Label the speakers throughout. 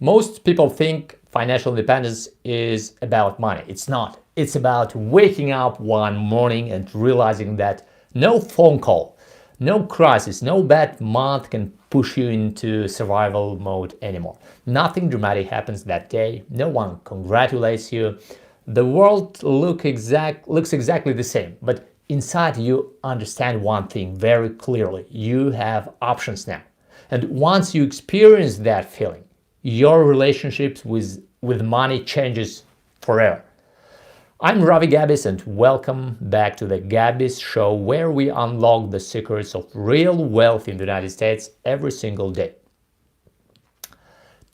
Speaker 1: Most people think financial independence is about money. It's not. It's about waking up one morning and realizing that no phone call, no crisis, no bad month can push you into survival mode anymore. Nothing dramatic happens that day. No one congratulates you. The world looks exactly the same, but inside you understand one thing very clearly. You have options now. And once you experience that feeling, your relationships with money changes forever. I'm Ravi Gabis and welcome back to the Gabis Show, where we unlock the secrets of real wealth in the United States every single day.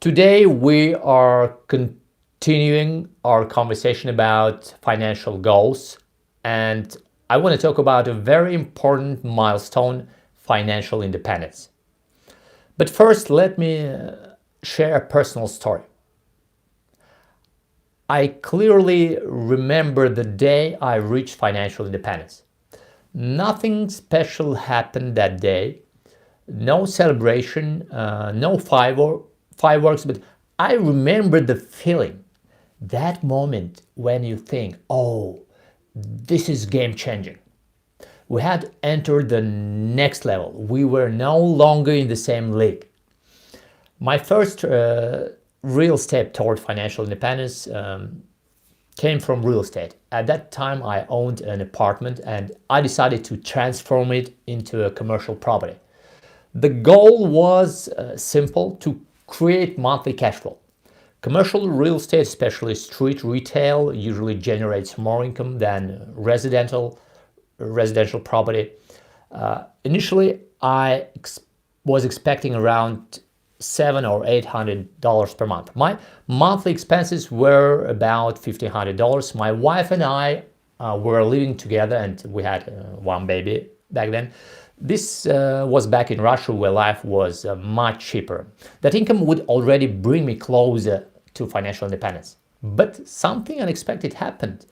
Speaker 1: Today we are continuing our conversation about financial goals, and I want to talk about a very important milestone: financial independence. But first, let me share a personal story. I clearly remember the day I reached financial independence. Nothing special happened that day, no celebration, no fireworks, but I remember the feeling, that moment when you think, oh, this is game changing. We had entered the next level. We were no longer in the same league. My first real step toward financial independence came from real estate. At that time, I owned an apartment and I decided to transform it into a commercial property. The goal was simple: to create monthly cash flow. Commercial real estate, especially street retail, usually generates more income than residential property. Initially, I was expecting around $700 or $800 per month. My monthly expenses were about $1,500. My wife and I were living together, and we had one baby back then. This was back in Russia, where life was much cheaper. That income would already bring me closer to financial independence. But something unexpected happened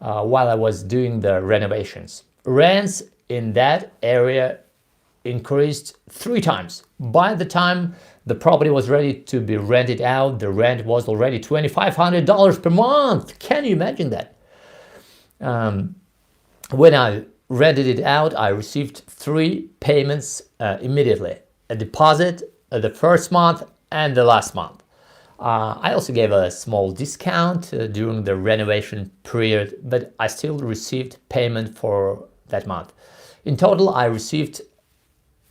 Speaker 1: while I was doing the renovations. Rents in that area increased 3 times. By the time the property was ready to be rented out, the rent was already $2,500 per month. Can you imagine that? When I rented it out, I received 3 payments immediately: a deposit, the first month, and the last month. I also gave a small discount during the renovation period, but I still received payment for that month. In total, I received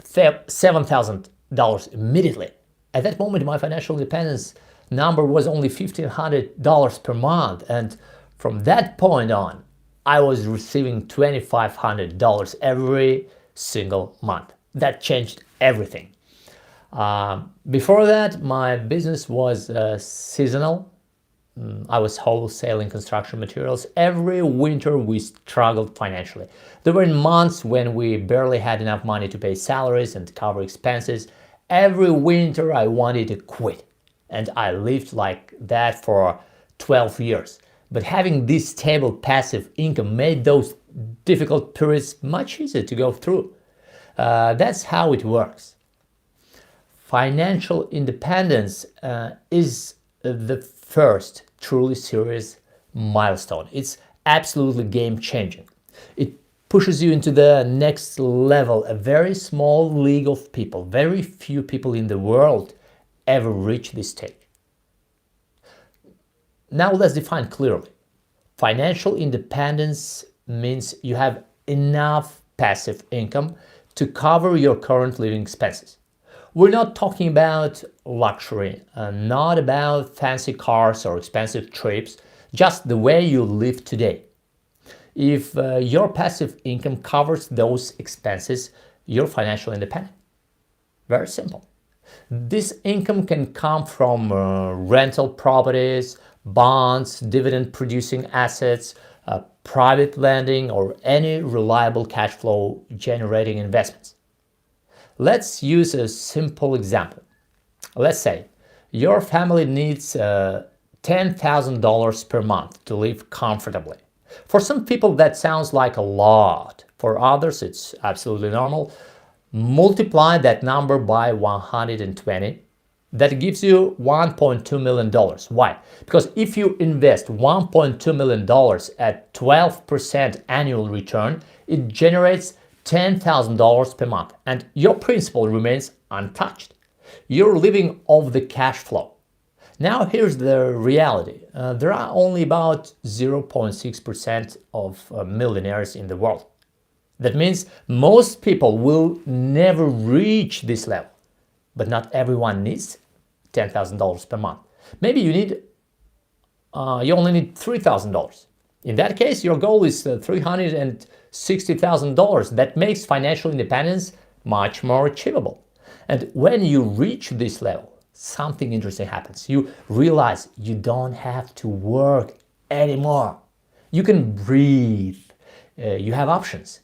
Speaker 1: $7,000 immediately. At that moment, my financial independence number was only $1,500 per month, and from that point on, I was receiving $2,500 every single month. That changed everything. Before that, my business was seasonal. I was wholesaling construction materials. Every winter we struggled financially. There were months when we barely had enough money to pay salaries and cover expenses. Every winter I wanted to quit, and I lived like that for 12 years. But having this stable passive income made those difficult periods much easier to go through. That's how it works. Financial independence is the first truly serious milestone. It's absolutely game-changing. It pushes you into the next level, a very small league of people. Very few people in the world ever reach this stage. Now let's define clearly. Financial independence means you have enough passive income to cover your current living expenses. We're not talking about luxury, not about fancy cars or expensive trips, just the way you live today. If your passive income covers those expenses, you're financially independent. Very simple. This income can come from rental properties, bonds, dividend-producing assets, private lending, or any reliable cash flow generating investments. Let's use a simple example. Let's say your family needs $10,000 per month to live comfortably. For some people that sounds like a lot. For others it's absolutely normal. Multiply that number by 120. That gives you $1.2 million. Why? Because if you invest $1.2 million at 12% annual return, it generates $10,000 per month, and your principal remains untouched. You're living off the cash flow. Now here's the reality. There are only about 0.6% of millionaires in the world. That means most people will never reach this level. But not everyone needs $10,000 per month. Maybe you only need $3,000. In that case, your goal is $360,000. That makes financial independence much more achievable. And when you reach this level, something interesting happens. You realize you don't have to work anymore. You can breathe. You have options.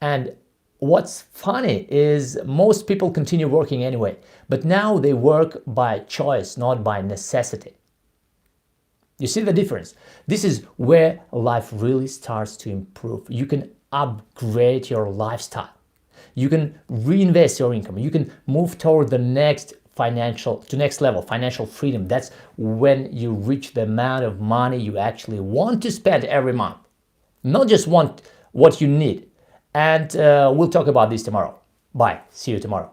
Speaker 1: And what's funny is most people continue working anyway, but now they work by choice, not by necessity. You see the difference? This is where life really starts to improve. You can upgrade your lifestyle. You can reinvest your income. You can move toward the next level, financial freedom. That's when you reach the amount of money you actually want to spend every month, not just want what you need. And we'll talk about this tomorrow. Bye. See you tomorrow.